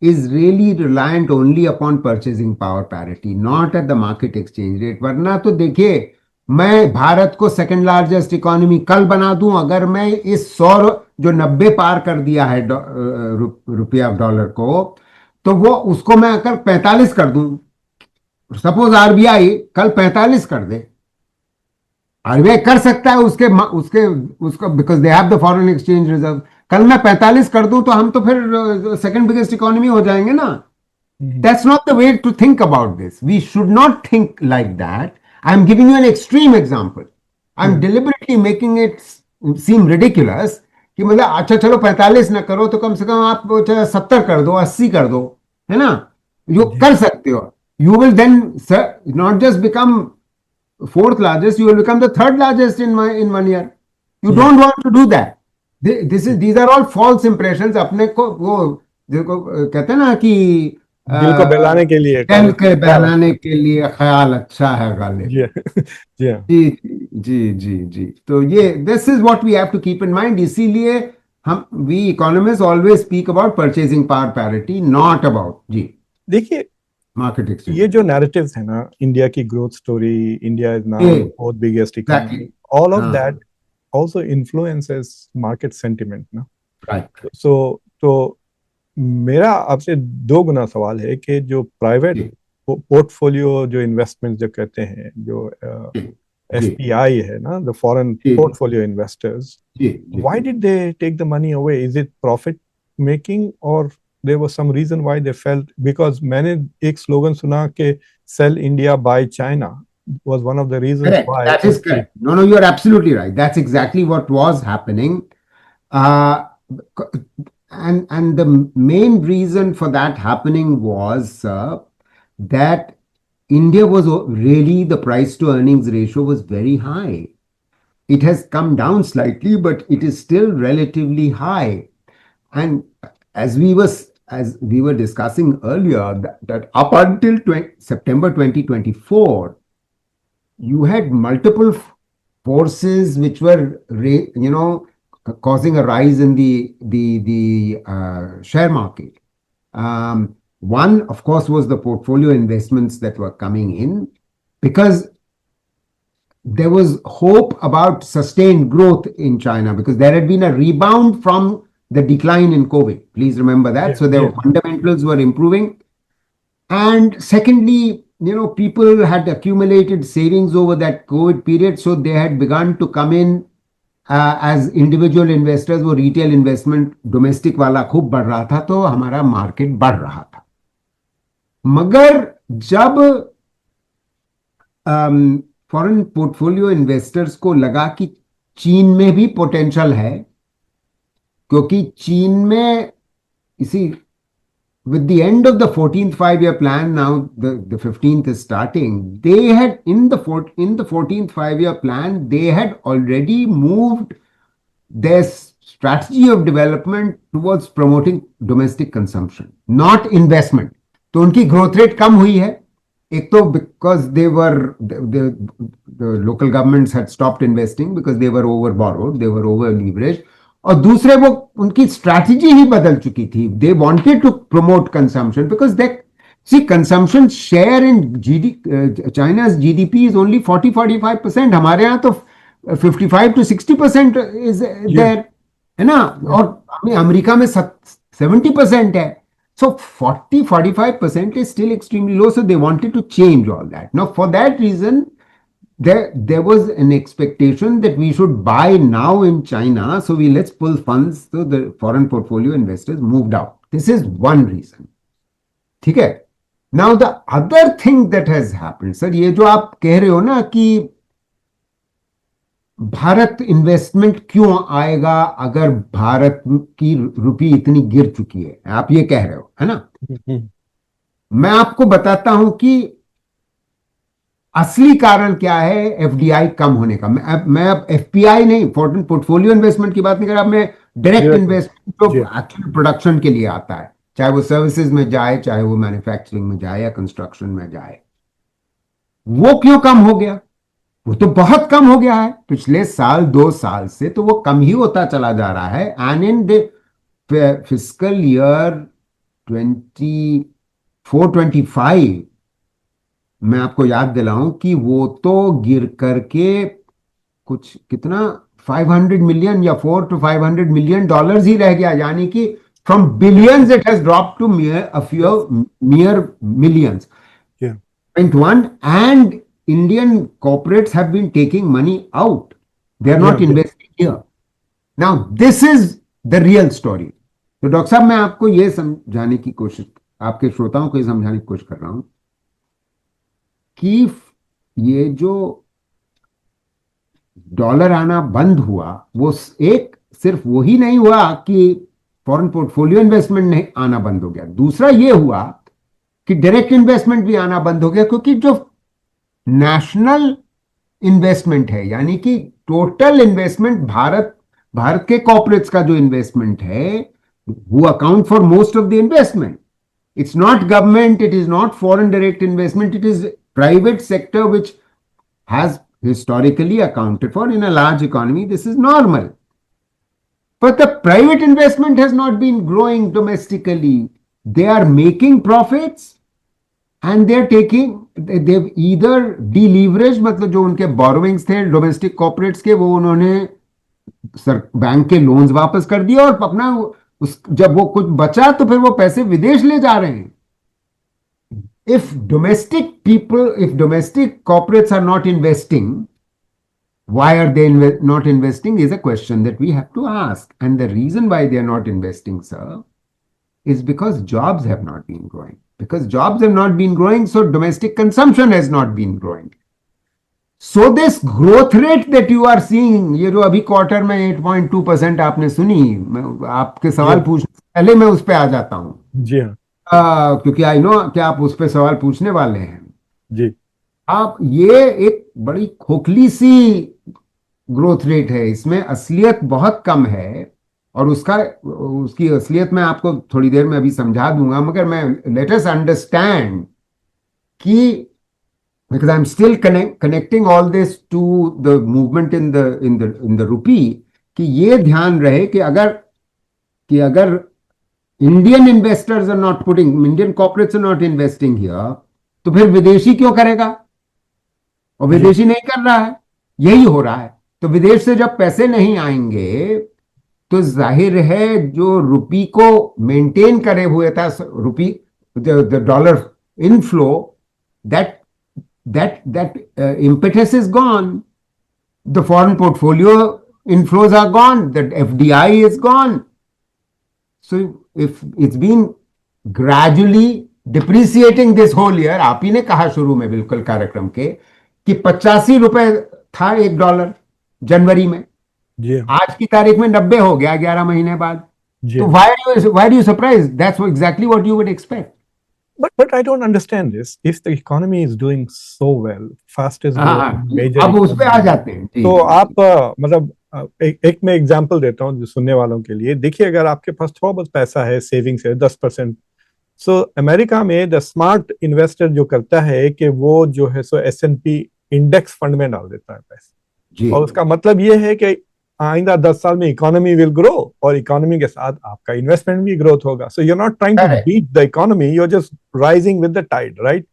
is really reliant only upon purchasing power parity, not at the market exchange rate। वरना तो देखिए, मैं भारत को सेकंड लार्जेस्ट इकोनॉमी कल बना दूं, अगर मैं इस 100 जो 90 पार कर दिया है रुपया डॉलर को, तो वो उसको मैं अगर 45 कर दूं, सपोज RBI कल 45 कर दे, RBI कर सकता है, उसके उसके उसको, because they have the foreign exchange reserve. कल मैं 45 कर दूं, तो हम तो फिर सेकंड बिगेस्ट इकोनॉमी हो जाएंगे ना। That's not the way to think about this. We should not think like that. I'm giving you an extreme example. I'm deliberately making it seem ridiculous कि मतलब अच्छा चलो 45 ना करो, तो कम से कम आप 70 कर दो, 80 कर दो, है ना? जो कर सकते हो, you will then not just become fourth largest, you will become the third largest in 1 year. You don't want to do that. These are all false impressions। अपने को वो देखो, कहते हैं ना कि दिल को बहलाने के लिए दिल के बहलाने के लिए ख्याल अच्छा है गालिब। जी जी हाँ। जी जी जी जी। तो ये this is what we have to keep in mind. इसीलिए हम we economist always speak about purchasing power parity, not about जी देखिए, मार्केट एक्सचेंज। ये जो नैरेटिव्स है ना, इंडिया की growth story, India is now fourth biggest exactly. Economy, all of हाँ, that also influences market sentiment ना। राइट। तो मेरा आपसे दो गुना सवाल है कि जो प्राइवेट जी पोर्टफोलियो, जो इन्वेस्टमेंट जो कहते हैं, जो जी जी FPI है ना, द फॉरेन जी पोर्टफोलियो इन्वेस्टर्स, जी जी। Why did they take the money away? Is it profit making, और there was some reason why they felt? Because मैंने एक स्लोगन सुना कि sell India buy China was one of the reasons Correct. why That is correct. No, no, you're absolutely right. That's exactly what was happening. Uh, and the main reason for that happening was that India was really, the price to earnings ratio was very high. It has come down slightly, but it is still relatively high. And as we were discussing earlier, that up until September 2024, you had multiple forces which were causing a rise in the share market. One, of course, was the portfolio investments that were coming in, because there was hope about sustained growth in China, because there had been a rebound from the decline in COVID. Please remember that. So their fundamentals were improving. And secondly, people had accumulated savings over that COVID period, so they had begun to come in as individual investors वो retail investment domestic वाला खूब बढ़ रहा था, तो हमारा market बढ़ रहा था। मगर जब फॉरेन पोर्टफोलियो इन्वेस्टर्स को लगा कि चीन में भी पोटेंशियल है, क्योंकि चीन में इसी with the end of the 14th 5-year plan, now the 15th is starting, they had in the 14th 5-year plan, they had already moved their strategy of development towards promoting domestic consumption, not investment. तो उनकी growth rate कम हुई है, एक तो because the local governments had stopped investing because they were over borrowed, they were over leveraged, और दूसरे वो उनकी स्ट्रैटेजी ही बदल चुकी थी। They wanted to promote consumption because they see consumption share in चाइना's GDP इज ओनली 40-45%, हमारे यहाँ तो 55 to 60% इज देयर, है ना, और अमेरिका में 70% है। So 40-45% is still extremely low, so they wanted to change all that. Now for that reason there was an expectation that we should buy now in China, so let's pull funds, so the foreign portfolio investors moved out. This is one reason. ठीक है? Now the other thing that has happened, sir, ये जो आप कह रहे हो ना कि भारत इन्वेस्टमेंट क्यों आएगा अगर भारत की रुपी इतनी गिर चुकी है, आप ये कह रहे हो, है ना? मैं आपको बताता हूं कि असली कारण क्या है एफडीआई कम होने का। मैं अब एफपीआई नहीं, फॉरेन पोर्टफोलियो इन्वेस्टमेंट की बात नहीं कर रहा, मैं डायरेक्ट इन्वेस्टमेंट जो एक्चुअल प्रोडक्शन के लिए आता है, चाहे वो सर्विसेज में जाए, चाहे वो मैन्युफैक्चरिंग में जाए या कंस्ट्रक्शन में जाए, वो क्यों कम हो गया? वो तो बहुत कम हो गया है पिछले साल 2 साल से, तो वो कम ही होता चला जा रहा है। And in the fiscal year 24-25 मैं आपको याद दिलाऊं कि वो तो गिर करके कुछ कितना 500 मिलियन या 400 to 500 मिलियन डॉलर्स ही रह गया, यानी कि from billions it has drop to mere millions. Yeah. Point one, and Indian corporates have been taking money out. They are not investing here. Now this is the real story. तो doctor साहब मैं आपको ये समझाने की कोशिश, आपके श्रोताओं को ये समझाने की कोशिश कर रहा हूं कि ये जो डॉलर आना बंद हुआ, वो एक सिर्फ वही नहीं हुआ कि फॉरेन पोर्टफोलियो इन्वेस्टमेंट नहीं आना बंद हो गया, दूसरा ये हुआ कि डायरेक्ट इन्वेस्टमेंट भी आना बंद हो गया, क्योंकि जो नेशनल इन्वेस्टमेंट है, यानी कि टोटल इन्वेस्टमेंट भारत के कॉर्पोरेट्स का जो इन्वेस्टमेंट है, वो account for most of the investment. It's not government, it is not foreign direct investment, it is private sector which has historically accounted for in a large economy. This is normal. But the private investment has not been growing domestically. They are making profits and they've either deleveraged, मतलब जो उनके borrowings थे domestic corporates के, वो उन्होंने bank के loans वापस कर दिए, और अपना जब वो कुछ बचा तो फिर वो पैसे विदेश ले जा रहे हैं। If domestic corporates are not investing, why are they not investing is a question that we have to ask. And the reason why they are not investing, sir, is because jobs have not been growing. Because jobs have not been growing, so domestic consumption has not been growing. So this growth rate that you are seeing, ये जो अभी quarter में 8.2% आपने सुनी, आपके सवाल पूछने पहले मैं उस पर आ जाता हूं। जी हाँ, क्योंकि आई नो कि आप उस पर सवाल पूछने वाले हैं जी। आप, ये एक बड़ी खोखली सी ग्रोथ रेट है, इसमें असलियत बहुत कम है, और उसकी असलियत मैं आपको थोड़ी देर में अभी समझा दूंगा, मगर मैं लेट अस अंडरस्टैंड कि because I'm still connecting all this to the movement in the rupee, कि ये ध्यान रहे कि अगर Indian investors are not Indian corporates are not investing here, तो फिर विदेशी क्यों करेगा? और विदेशी नहीं कर रहा है, यही हो रहा है। तो विदेश से जब पैसे नहीं आएंगे तो जाहिर है जो रुपी को मेंटेन करे हुए था, rupee the dollar inflow, that impetus is gone. The foreign portfolio inflows are gone, the FDI is gone. So if it's been gradually depreciating this whole year, आप ही ने कहा शुरू में बिल्कुल कार्यक्रम के कि 85 रुपए था $1 जनवरी में, जी आज की तारीख में 90 हो गया 11 महीने बाद. जी. तो why do you surprise? That's exactly what you would expect. But I don't understand this. If the economy is doing so well, fastest growing major अब उस पे आ economy, जाते हैं जी. तो आप मतलब एक मैं एग्जांपल देता हूँ जो सुनने वालों के लिए. देखिए, अगर आपके पास थोड़ा बहुत पैसा है, सेविंग्स है 10%, सो अमेरिका में द स्मार्ट इन्वेस्टर जो करता है कि वो जो है सो S&P इंडेक्स फंड में डाल देता है पैसे. जी. और उसका मतलब ये है कि आइंदा 10 साल में इकोनॉमी विल ग्रो और इकोनॉमी के साथ आपका इन्वेस्टमेंट भी ग्रोथ होगा. So you are not trying to Correct. Beat the economy, you are just rising with the tide, right?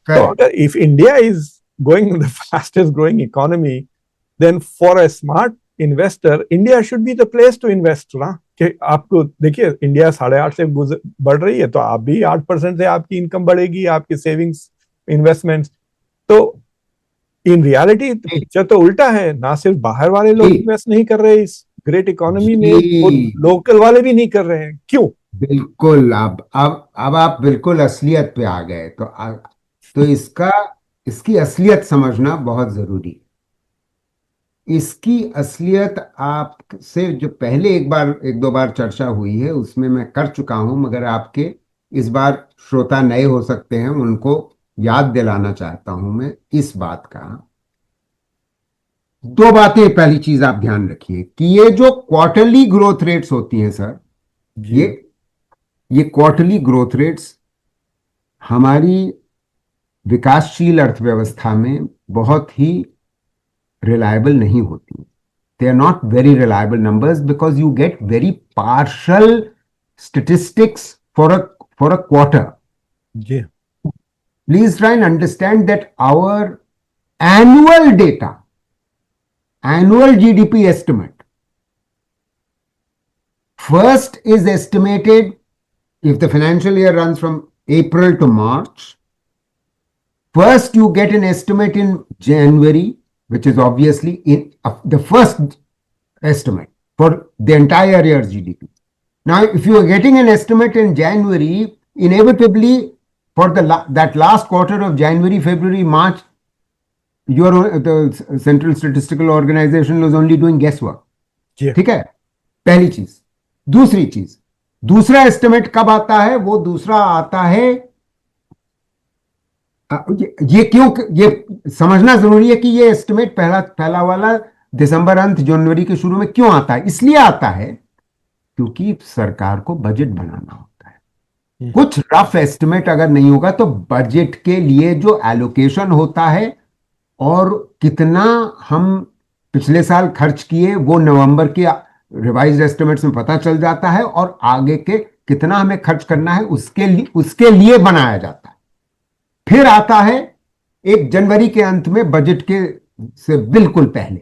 तो Correct. अगर if India is going the fastest growing economy, then for a smart investor India should be the place to invest ना. कि आपको देखिए, India 8.5 से बढ़ रही है, तो आप भी 8% से आपकी इनकम बढ़ेगी, आपकी सेविंग्स इन्वेस्टमेंट्स. तो इन रियलिटी पिक्चर तो उल्टा है. ना सिर्फ बाहर वाले लोग इन्वेस्ट नहीं कर रहे इस ग्रेट इकोनॉमी में, वो लोकल वाले भी नहीं कर रहे हैं. क्यों? बिल्कुल. अब आप बिल्कुल असलियत पे आ गए. तो इसकी असलियत समझना बहुत जरूरी है. इसकी असलियत आपसे जो पहले एक दो बार चर्चा हुई है उसमें मैं कर चुका हूं, मगर आपके इस बार श्रोता नए हो सकते हैं, उनको याद दिलाना चाहता हूं मैं इस बात का. दो बातें. पहली चीज आप ध्यान रखिए कि ये जो क्वार्टरली ग्रोथ रेट्स होती हैं सर, ये क्वार्टरली ग्रोथ रेट्स हमारी विकासशील अर्थव्यवस्था में बहुत ही रिलायबल नहीं होती. They are not very reliable numbers because you get very partial statistics for a quarter. जी. Please try and understand that our annual data, annual GDP estimate, first is estimated if the financial year runs from April to March. First, you get an estimate in January, which is obviously the first estimate for the entire year's GDP. Now, if you are getting an estimate in January, inevitably for that last quarter of January, February, March, the Central Statistical Organization was only doing guesswork. ठीक है, पहली चीज. दूसरी चीज, दूसरा estimate कब आता है? वो दूसरा आता है, ये क्यों, ये समझना जरूरी है कि ये एस्टिमेट पहला वाला दिसंबर अंत जनवरी के शुरू में क्यों आता है. इसलिए आता है क्योंकि सरकार को बजट बनाना होता है. कुछ रफ एस्टिमेट अगर नहीं होगा तो बजट के लिए जो एलोकेशन होता है और कितना हम पिछले साल खर्च किए वो नवंबर के रिवाइज्ड एस्टिमेट्स में पता चल जाता है, और आगे के कितना हमें खर्च करना है उसके लिए बनाया जाता है. फिर आता है 1 जनवरी के अंत में बजट के से बिल्कुल पहले.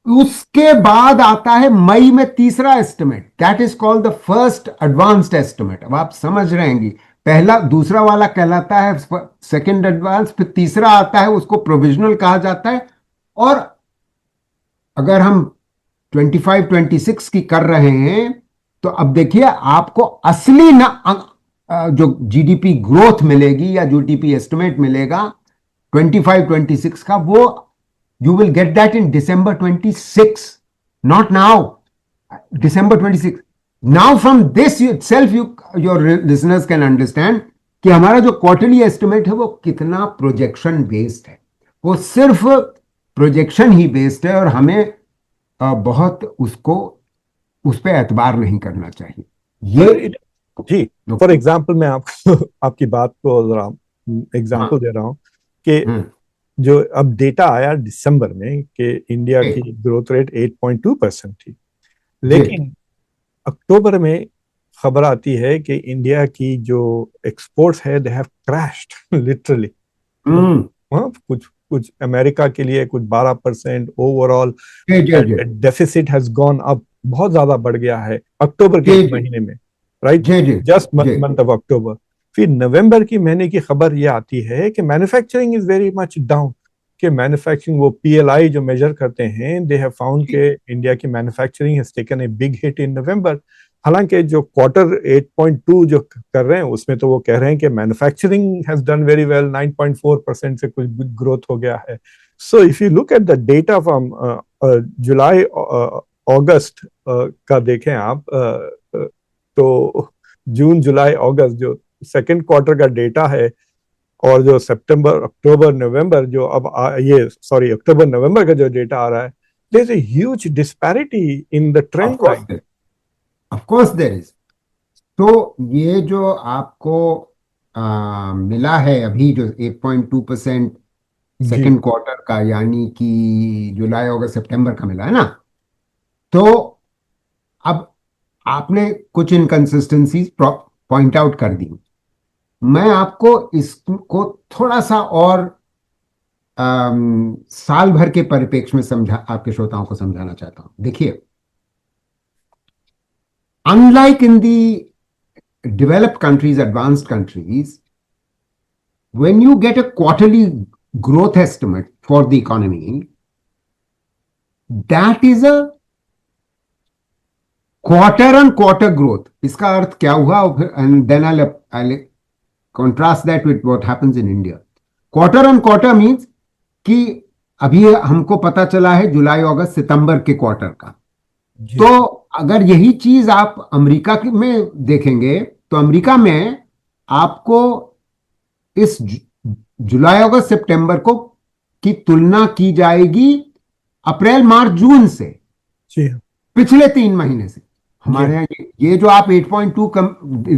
उसके बाद आता है मई में तीसरा estimate, that is called the first advanced estimate. अब आप समझ रहे हैं, पहला दूसरा वाला कहलाता है सेकंड एडवांस, फिर तीसरा आता है उसको प्रोविजनल कहा जाता है. और अगर हम 25-26 की कर रहे हैं तो अब देखिए आपको असली जो जीडीपी ग्रोथ मिलेगी या जीडीपी एस्टिमेट मिलेगा 25-26 का, वो you will get that in December 26, not now. December 26. Now from this itself your listeners can understand कि हमारा जो क्वार्टरली एस्टिमेट है वो कितना प्रोजेक्शन बेस्ड है. वो सिर्फ प्रोजेक्शन ही बेस्ड है और हमें बहुत उस पर एतबार नहीं करना चाहिए. ये जी, फॉर एग्जाम्पल मैं आपको आपकी बात को जरा एग्जाम्पल दे रहा हूं कि जो अब डेटा आया दिसंबर में कि इंडिया की ग्रोथ रेट 8.2% थी, लेकिन अक्टूबर में खबर आती है कि इंडिया की जो एक्सपोर्ट्स है दे हैव क्रैश्ड लिटरली. कुछ अमेरिका के लिए कुछ 12%, overall deficit has gone up, बहुत ज्यादा बढ़ गया है अक्टूबर के महीने में, right? Just month of October. फिर नवंबर की महीने की खबर ये आती है कि manufacturing is very much down, के मैन्युफैक्चरिंग, वो पीएलआई जो मेजर करते हैं, दे हैव फाउंड के इंडिया की manufacturing has taken a big hit in November. हालांकि जो क्वार्टर 8.2 जो कर रहे हैं उसमें तो वो कह रहे हैं कि manufacturing has done very well, 9.4% से कुछ ग्रोथ हो गया है। So if you look at the data from जुलाई अगस्त का देखें आप, तो जून जुलाई अगस्त जो सेकेंड क्वार्टर का डेटा है, और जो सितंबर अक्टूबर नवंबर जो अब ये सॉरी अक्टूबर नवंबर का जो डेटा आ रहा है, there is a huge disparity in the trend line. Of course there is. तो ये जो आपको मिला है अभी जो 8.2% जी सेकेंड क्वार्टर का, यानी कि जुलाई अगस्त सितंबर का मिला है ना, तो अब आपने कुछ इनकंसिस्टेंसीज पॉइंट आउट कर दी। मैं आपको इसको थोड़ा सा और साल भर के परिप्रेक्ष्य में समझा, आपके श्रोताओं को समझाना चाहता हूं। देखिए, unlike in the developed countries, advanced countries, when you get a quarterly growth estimate for the economy, that is a quarter on quarter growth. इसका अर्थ क्या हुआ? And then I'll contrast that with what happens in India. Quarter on quarter means कि अभी हमको पता चला है जुलाई अगस्त सितंबर के क्वार्टर का। तो अगर यही चीज आप अमेरिका में देखेंगे तो अमेरिका में आपको इस जुलाई अगस्त सितंबर को की तुलना की जाएगी अप्रैल मार्च जून से, पिछले 3 महीने से। हमारे यहाँ ये जो आप 8.2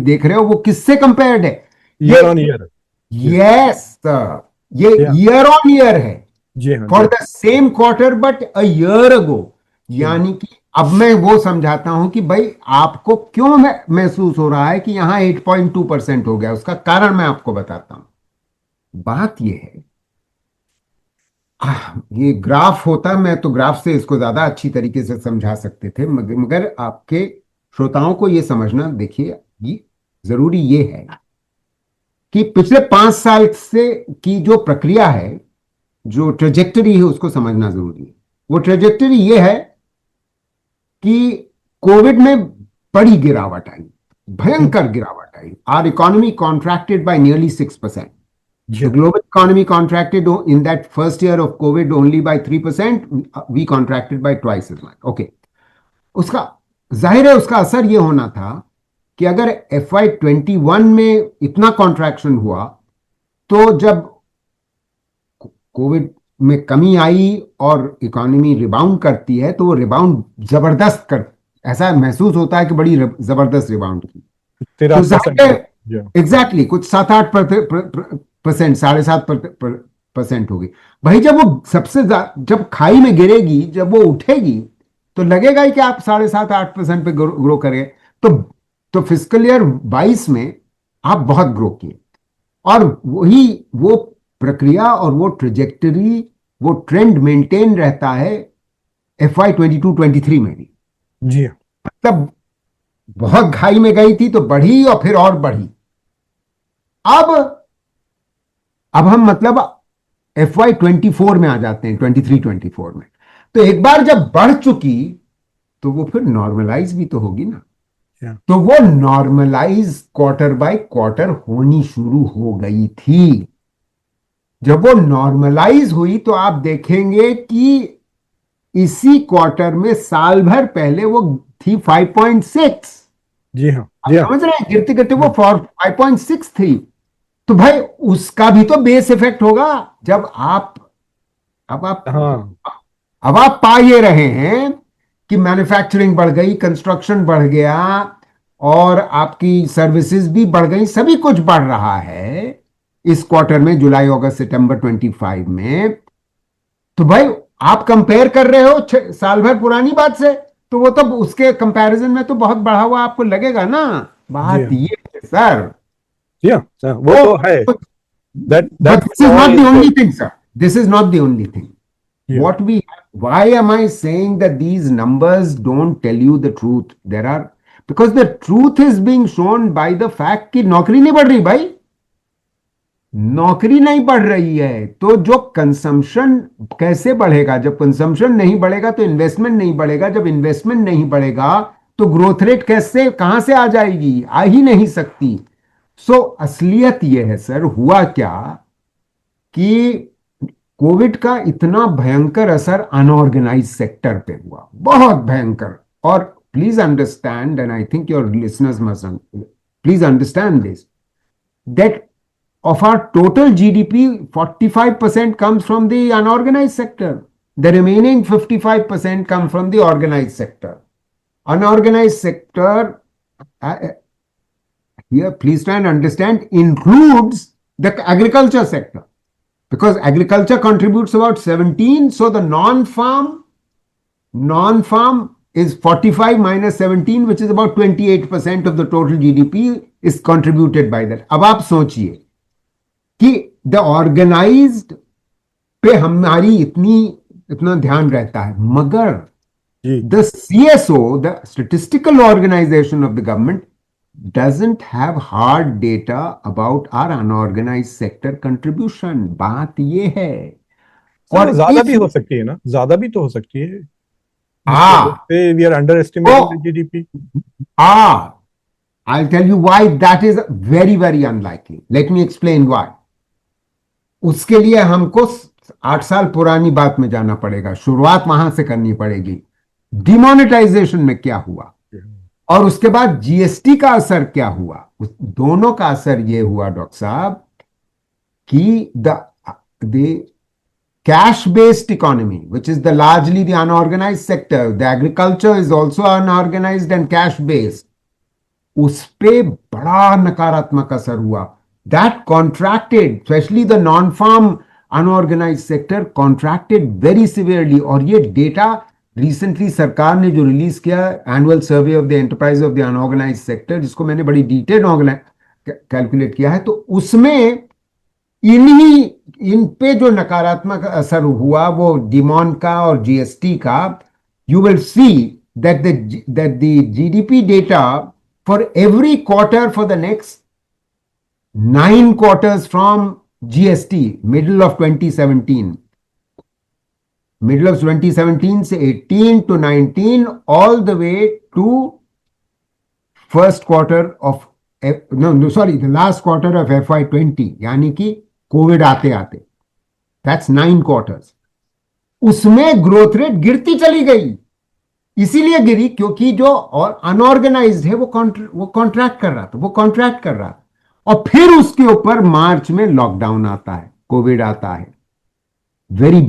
देख रहे हो वो किससे कंपेयर्ड है? Year on year. यस, ये ईयर ऑन ईयर है for the same quarter but a year ago. यानी कि अब मैं वो समझाता हूं कि भाई आपको क्यों महसूस हो रहा है कि यहां 8.2% हो गया, उसका कारण मैं आपको बताता हूं। बात यह है, ये ग्राफ होता, मैं तो ग्राफ से इसको ज्यादा अच्छी तरीके से समझा सकते थे, मगर आपके श्रोताओं को ये समझना, देखिए ये जरूरी ये है कि पिछले 5 साल से की जो प्रक्रिया है, जो ट्रेजेक्टरी है, उसको समझना जरूरी है। वो ट्रेजेक्टरी ये है कि कोविड में बड़ी गिरावट आई, भयंकर गिरावट आई। Our economy contracted by nearly 6%. The global economy contracted in that first year of COVID only by 3%. We contracted by twice as much. Okay. उसका जाहिर है उसका असर ये होना था कि अगर FY21 में इतना कॉन्ट्रैक्शन हुआ, तो जब कोविड में कमी आई और इकोनॉमी रिबाउंड करती है, तो वो रिबाउंड जबरदस्त कर, ऐसा महसूस होता है कि बड़ी जबरदस्त रिबाउंड की। एग्जैक्टली कुछ 7-8%, 7.5% होगी भाई। जब वो सबसे जब खाई में गिरेगी, जब वो उठेगी, तो लगेगा ही कि आप 7.5-8% पे ग्रो करें। तो फिस्कल ईयर 22 में आप बहुत ग्रो किए, और वही वो प्रक्रिया और वो ट्रेजेक्टरी, वो ट्रेंड मेंटेन रहता है FY22-23 में भी। जी, मतलब बहुत खाई में गई थी तो बढ़ी और फिर और बढ़ी। अब हम मतलब FY24 में आ जाते हैं, 23-24 में। तो एक बार जब बढ़ चुकी तो वो फिर नॉर्मलाइज भी तो होगी ना। तो वो नॉर्मलाइज क्वार्टर बाय क्वार्टर होनी शुरू हो गई थी। जब वो नॉर्मलाइज हुई तो आप देखेंगे कि इसी क्वार्टर में साल भर पहले वो थी 5.6। जी हाँ, समझ रहे हैं, गिरते गिरते वो 5.6 थी। तो भाई उसका भी तो बेस इफेक्ट होगा। जब आप अब आप पा ये रहे हैं कि मैन्युफैक्चरिंग बढ़ गई, कंस्ट्रक्शन बढ़ गया, और आपकी सर्विसेज भी बढ़ गई, सभी कुछ बढ़ रहा है इस क्वार्टर में, जुलाई अगस्त सितंबर 25 में। तो भाई आप कंपेयर कर रहे हो साल भर पुरानी बात से, तो वो तो उसके कंपैरिजन में तो बहुत बढ़ा हुआ आपको लगेगा ना। बात ये है सर, वो तो है। This is not the only thing, sir. This is not the only thing. Why am I saying that these numbers don't tell you the truth? Because the truth is being shown by the fact कि नौकरी नहीं बढ़ रही भाई। नौकरी नहीं बढ़ रही है तो जो कंजम्पशन कैसे बढ़ेगा? जब कंजम्पशन नहीं बढ़ेगा तो इन्वेस्टमेंट नहीं बढ़ेगा, जब इन्वेस्टमेंट नहीं बढ़ेगा तो ग्रोथ रेट कैसे, कहां से आ जाएगी? आ ही नहीं सकती। सो असलियत यह है सर, हुआ क्या कि कोविड का इतना भयंकर असर अनऑर्गेनाइज सेक्टर पे हुआ, बहुत भयंकर। और please understand, and I think your listeners must please understand this, that of our total GDP, 45% comes from the unorganized sector. The remaining 55% come from the organized sector. Unorganized sector, uh, here, please try and understand, includes the agriculture sector. Because agriculture contributes about 17, so the non-farm is 45 minus 17, which is about 28% of the total GDP is contributed by that. अब आप सोचिए कि the organised पे हमारी इतना ध्यान रहता है, मगर the CSO, the statistical organization of the government, doesn't have hard data about our unorganized sector contribution. बात ये है। और और ज्यादा भी हो सकती है ना, ज्यादा भी तो हो सकती है, हाँ, we are underestimating the GDP. I'll tell you why that is very, very unlikely. Let me explain why. उसके लिए हमको 8 साल पुरानी बात में जाना पड़ेगा, शुरुआत वहां से करनी पड़ेगी। डिमोनेटाइजेशन में क्या हुआ और उसके बाद जीएसटी का असर क्या हुआ? दोनों का असर यह हुआ डॉक्टर साहब कि the cash based economy, which is the largely the unorganized sector, the agriculture is also unorganized and cash based, उस पे बड़ा नकारात्मक असर हुआ। That contracted, especially the non-farm unorganized sector contracted very severely। और ये डेटा रिसेंटली सरकार ने जो रिलीज किया, annual survey of the enterprise of the unorganised sector, जिसको मैंने बड़ी डिटेल कैलकुलेट किया है, तो उसमें इन पे जो नकारात्मक असर हुआ वो डिमॉन का और जीएसटी का। You will see that the GDP data for every quarter for the next 9 quarters from GST, middle of 2017 से 18 to 19 all the way to first quarter of the last quarter of FY20, यानी कि Covid आते आते, that's 9 quarters। उसमें growth rate गिरती चली गई। इसीलिए गिरी क्योंकि जो और अनऑर्गेनाइज्ड है वो कॉन्ट्रैक्ट कर रहा था। और फिर उसके ऊपर मार्च में लॉकडाउन आता है, कोविड आता है। Very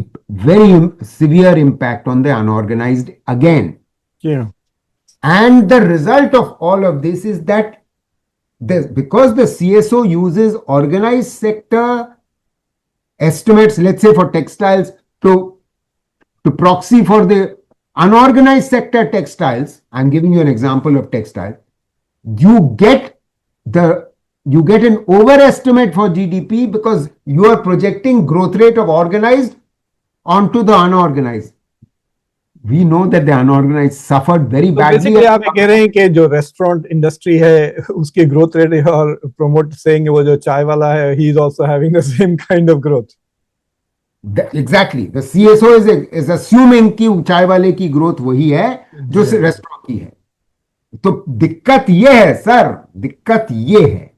very severe impact on the unorganised again. And the result of all of this is that because the CSO uses organized sector estimates, let's say for textiles, to proxy for the unorganized sector textiles, I'm giving you an example of textile, you get an overestimate for GDP because you are projecting growth rate of organized onto the unorganized. We know that the unorganized suffered very badly. Basically आप ये कह रहे हैं कि जो restaurant industry है उसकी growth rate और प्रमोट सेइंग वो जो चाय वाला है, he is also having the same kind of growth. Exactly, the CSO is assuming कि चाय वाले की ग्रोथ वही है जो रेस्टोरेंट की है। तो दिक्कत ये है सर, दिक्कत ये है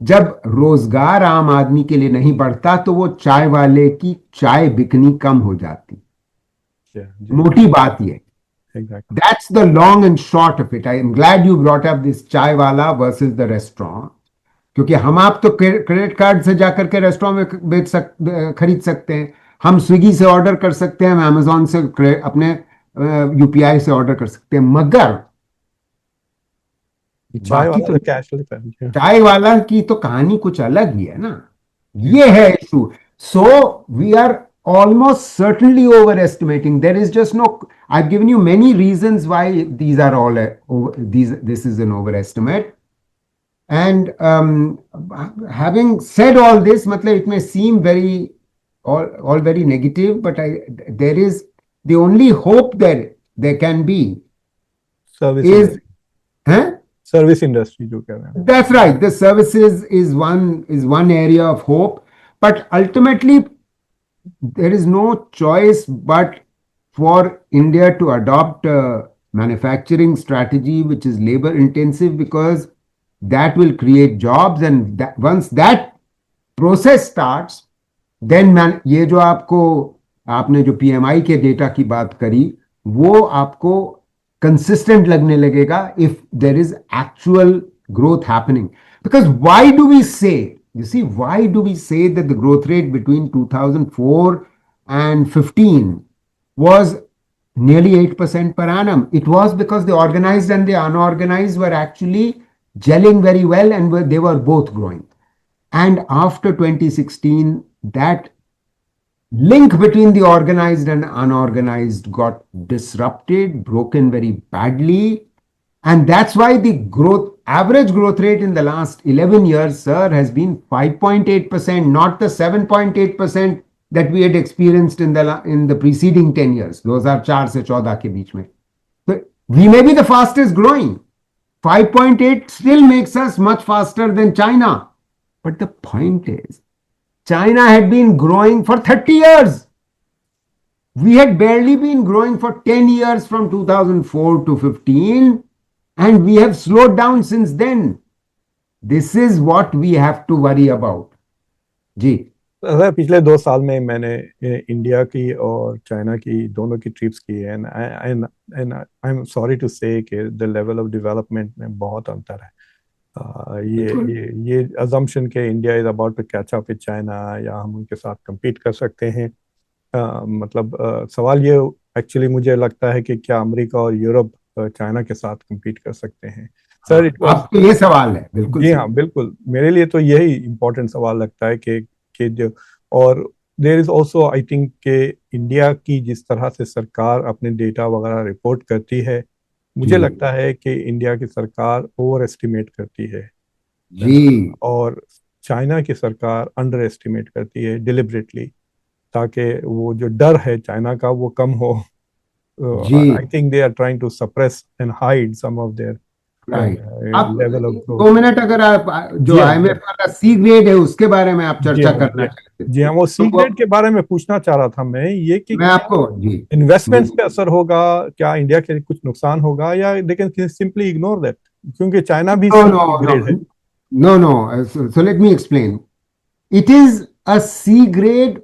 जब रोजगार आम आदमी के लिए नहीं बढ़ता तो वो चाय वाले की चाय बिकनी कम हो जाती। मोटी बात ये, that's the long and short of it. I am glad you brought up this चाय वाला वर्सेस द रेस्टोरेंट, क्योंकि हम आप तो क्रेडिट कार्ड से जाकर के रेस्टोरेंट में खरीद सकते हैं, हम स्विगी से ऑर्डर कर सकते हैं, हम अमेजोन से अपने यूपीआई से ऑर्डर कर सकते हैं, मगर चाय वाला की तो कहानी कुछ अलग ही है ना। ये है इशू। So we are almost certainly overestimating. There is just no, I've given you many reasons why these are all this is an overestimate. And having said all this, it may seem all very negative, but there is the only hope that there can be service service industry जो कह रहे हैं। That's right. The services is one area of hope. but ultimately there is no choice but for India to adopt a manufacturing strategy which is labor intensive, because that will create jobs, and that, once that process starts, then ये जो आपने जो PMI के data की बात करी, वो आपको consistent लगने लगेगा if there is actual growth happening. Because why do we say, you see, why do we say that the growth rate between 2004 and 15 was nearly 8% per annum? It was because the organized and the unorganized were actually gelling very well, and they were both growing. And after 2016, that link between the organized and unorganized got disrupted, broken very badly. And that's why the average growth rate in the last 11 years, sir, has been 5.8%, not the 7.8% that we had experienced in the preceding 10 years. 2004 से 14 के बीच में. So we may be the fastest growing. 5.8 still makes us much faster than China. But the point is, China had been growing for 30 years. We had barely been growing for 10 years from 2004 to 15, and we have slowed down since then. This is what we have to worry about. जी पिछले 2 साल में मैंने India की और China की दोनों की trips की है, and I am sorry to say कि द लेवल ऑफ डेवलपमेंट में बहुत अंतर है. ये अजम्पशन के India is about to catch up with China या हम उनके साथ compete कर सकते हैं, मतलब सवाल ये एक्चुअली मुझे लगता है कि क्या अमेरिका और यूरोप चाइना के साथ compete कर सकते हैं. सर आपको ये सवाल है? बिल्कुल जी हाँ, बिल्कुल मेरे लिए तो यही इम्पोर्टेंट सवाल लगता है कि जो, और there is also I think कि इंडिया की जिस तरह से सरकार अपने डेटा वगैरह रिपोर्ट करती है, मुझे लगता है कि इंडिया की सरकार ओवर एस्टिमेट करती है जी, और चाइना की सरकार अंडर एस्टिमेट करती है डिलिबरेटली, ताकि वो जो डर है चाइना का वो कम हो. I think they are trying to suppress and hide some of their level of growth. 2 minute अगर आप जो IMF वाला सी ग्रेड है उसके बारे में आप चर्चा करना चाहते हैं? जी हाँ, वो सी ग्रेड के बारे में पूछना चाह रहा था मैं, ये कि मैं आपको जी इन्वेस्टमेंट्स पे असर होगा क्या, इंडिया के कुछ नुकसान होगा, या they can simply ignore that, क्योंकि चाइना भी ग्रेड है. No. So let me explain. It is a C grade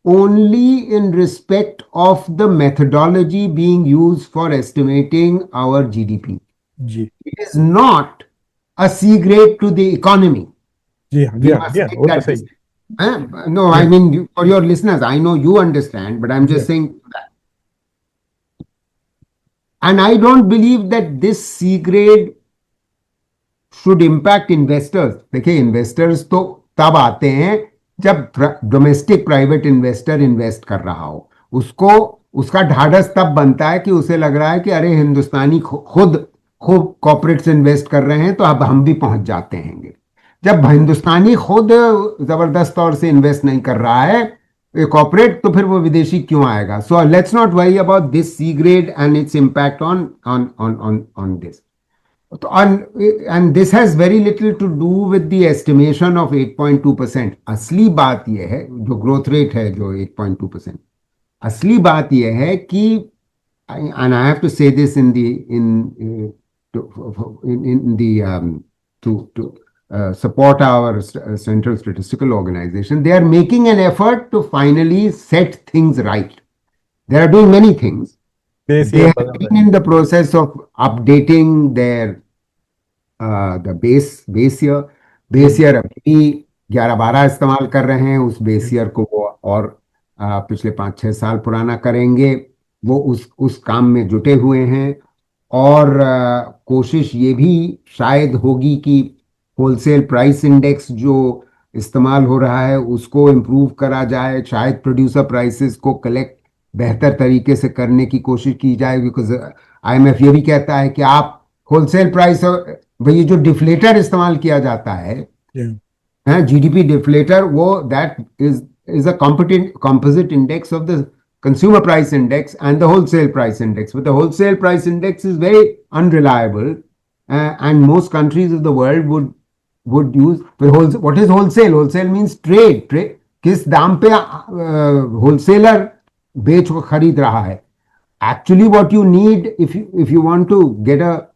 only in respect of the methodology being used for estimating our GDP. जी It is not a C grade to the economy. जी हाँ, वो तो सही. No, I mean, for your listeners, I know you understand, but I'm just saying that. And I don't believe that this C grade should impact investors. देखिए, investors तो तब आते हैं जब डोमेस्टिक प्राइवेट इन्वेस्टर इन्वेस्ट कर रहा हो, उसको उसका ढाढ़स तब बनता है कि उसे लग रहा है कि अरे हिंदुस्तानी खुद कॉर्पोरेट्स इन्वेस्ट कर रहे हैं तो अब हम भी पहुंच जाते हैं. जब हिंदुस्तानी खुद जबरदस्त तौर से इन्वेस्ट नहीं कर रहा है कॉर्पोरेट, तो फिर वो विदेशी क्यों आएगा? So let's not worry about this C grade and its impact on this. And this has very little to do with the estimation of 8.2%. असली बात यह है, जो ग्रोथ रेट है जो 8.2%, असली बात यह है कि, and I have to say this to support our Central Statistical Organization, they are making an effort to finally set things right. They are doing many things. They have been in the process of updating their the base year. Base year अभी 11-12 इस्तेमाल कर रहे हैं, उस base year को वो और पिछले 5-6 साल पुराना करेंगे. वो उस काम में जुटे हुए हैं, और कोशिश ये भी शायद होगी कि होलसेल प्राइस इंडेक्स जो इस्तेमाल हो रहा है उसको इम्प्रूव करा जाए, शायद प्रोड्यूसर प्राइसेस को कलेक्ट बेहतर तरीके से करने की कोशिश की जाए. बिकॉज IMF ये भी कहता है कि आप होलसेल प्राइस, भाई जो डिफ्लेटर इस्तेमाल किया जाता है, GDP डिफ्लेटर, वो that is a composite index of the consumer price index and the wholesale price index. But the wholesale price index is very unreliable, and most countries of the world would use. What is wholesale? Wholesale means trade. किस दाम पे wholesaler बेच खरीद रहा है. Actually, what you need, if you want to get a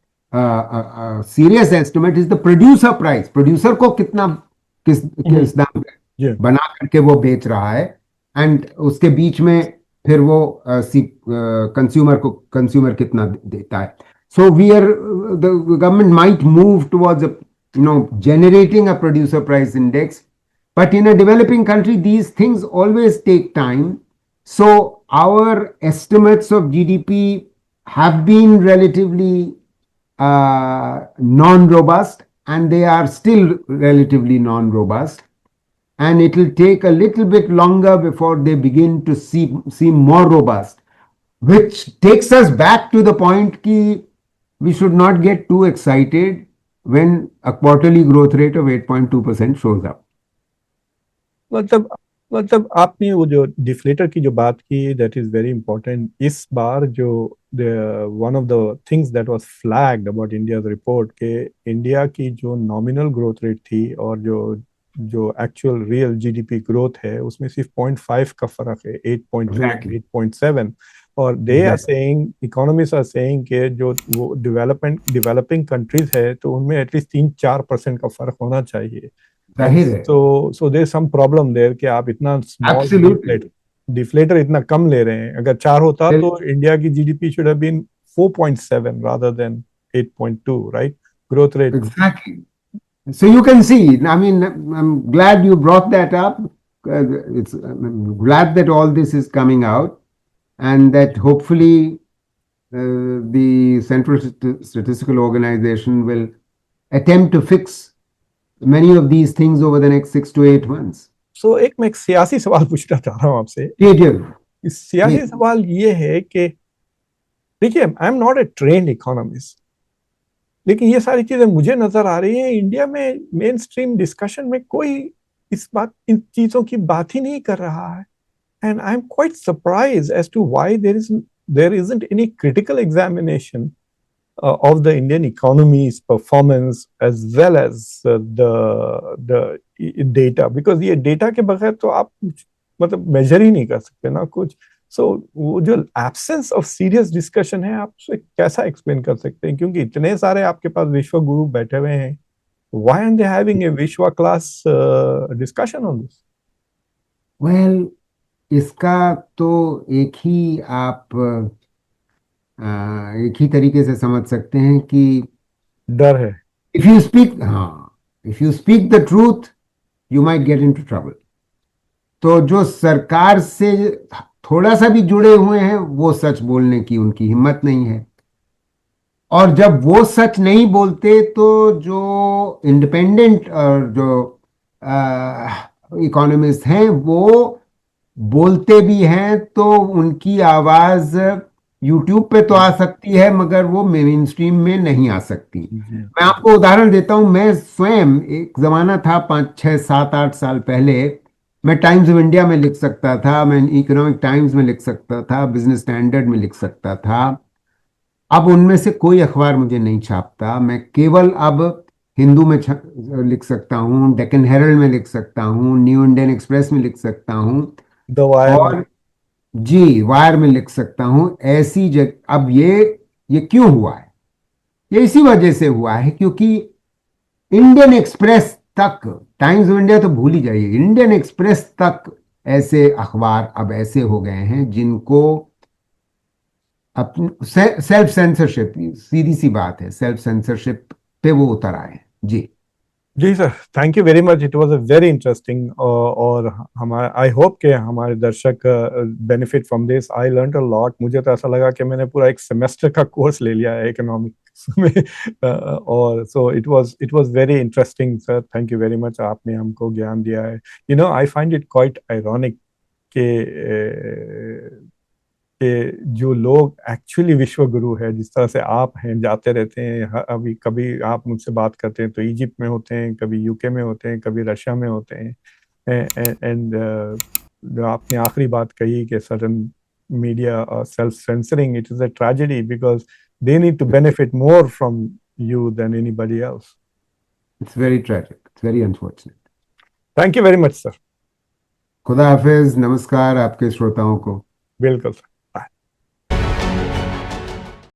serious estimate, is the producer price. Producer को कितना किस दाम पे जी बना करके वो बेच रहा है, एंड उसके बीच में फिर वो कंज्यूमर कितना देता है. So the government might move towards generating a producer price index, but in a developing country these things always take time. So our estimates of GDP have been relatively non-robust, and they are still relatively non-robust. And it will take a little bit longer before they begin to seem more robust, which takes us back to the point that we should not get too excited when a quarterly growth rate of 8.2% shows up. मतलब आपने वो जो deflator की जो बात की, that is very important. इस बार जो one of the things that was flagged about India's report के इंडिया की जो नॉमिनल ग्रोथ रेट थी और जो एक्चुअल रियल जीडीपी ग्रोथ है उसमें सिर्फ 0.5 का फर्क है, 8.3 8.7. और they are saying, economist are saying के जो वो डेवलपिंग कंट्रीज है तो उनमें एटलीस्ट 3-4% का फर्क होना चाहिए. So there's some problem there कि आप इतना स्मॉल डिफ्लेटर इतना कम ले रहे हैं. अगर 4 होता तो इंडिया की GDP should have been 4.7 rather than 8.2, right? Growth rate. Exactly. So you can see, I mean, I'm glad you brought that up. I'm glad that all this is coming out, and that hopefully the Central Statistical Organization will attempt to fix many of these things over the next 6 to 8 months. So एक मैं एक सियासी सवाल पूछना चाह रहा हूँ आपसे. इस सियासी सवाल ये है कि देखिए, I am not a trained economist, लेकिन ये सारी चीजें मुझे नजर आ रही है इंडिया में मेन स्ट्रीम डिस्कशन में कोई इन चीजों की बात ही नहीं कर रहा है. And I am quite surprised as to why there isn't any critical examination of the Indian economy's performance as well as the data, because ये data के बगैर तो आप मतलब मेजर ही नहीं कर सकते ना कुछ. So वो जो absence of serious discussion है, आप उसे कैसा explain कर सकते हैं? क्योंकि इतने सारे आपके पास विश्व गुरु बैठे हुए हैं. Why aren't they having a Vishwa class discussion on this? Well, इसका तो एक ही तरीके से समझ सकते हैं कि डर है. If you speak the truth you might get into trouble. तो जो सरकार से थोड़ा सा भी जुड़े हुए हैं वो सच बोलने की उनकी हिम्मत नहीं है, और जब वो सच नहीं बोलते तो जो इंडिपेंडेंट और जो इकोनॉमिस्ट हैं वो बोलते भी हैं तो उनकी आवाज यूट्यूब पे तो आ सकती है मगर वो मेन स्ट्रीम में नहीं आ सकती. मैं आपको उदाहरण देता हूं. मैं स्वयं, एक जमाना था 5, 6, 7, 8 साल पहले, मैं टाइम्स ऑफ इंडिया में लिख सकता था, मैं इकोनॉमिक टाइम्स में लिख सकता था, बिजनेस स्टैंडर्ड में लिख सकता था. अब उनमें से कोई अखबार मुझे नहीं छापता. मैं केवल अब हिंदू में लिख सकता हूँ, डेक्कन हेरल्ड में लिख सकता हूँ, न्यू इंडियन एक्सप्रेस में लिख सकता हूँ, और जी वायर में लिख सकता हूं. ऐसी जगह अब ये क्यों हुआ है? ये इसी वजह से हुआ है क्योंकि इंडियन एक्सप्रेस तक, टाइम्स ऑफ इंडिया तो भूल ही जाइए, इंडियन एक्सप्रेस तक ऐसे अखबार अब ऐसे हो गए हैं जिनको सेल्फ सेंसरशिप, सीधी सी बात है, सेल्फ सेंसरशिप पे वो उतर आए हैं. जी sir, thank you very much. It was a very interesting, और हमारे आई होप के हमारे दर्शक benefit from this. I learned a lot. मुझे तो ऐसा लगा कि मैंने पूरा एक सेमेस्टर का कोर्स ले लिया है इकोनॉमिक्स में. और so it was very interesting sir. Thank you very much. आपने हमको ज्ञान दिया है. I find it quite ironic कि जो लोग एक्चुअली विश्व गुरु है, जिस तरह से आप हैं, जाते रहते हैं, अभी कभी आप मुझसे बात करते हैं तो इजिप्ट में होते हैं, कभी यूके में होते हैं, कभी रशिया में होते हैं. एंड जो आपने आखिरी बात कही कि sudden media self censoring, it is a tragedy because they need to benefit more from you than anybody else. It's very tragic. It's very unfortunate. Thank you very much, sir. खुदा हाफिज, नमस्कार आपके श्रोताओं को। बिल्कुल।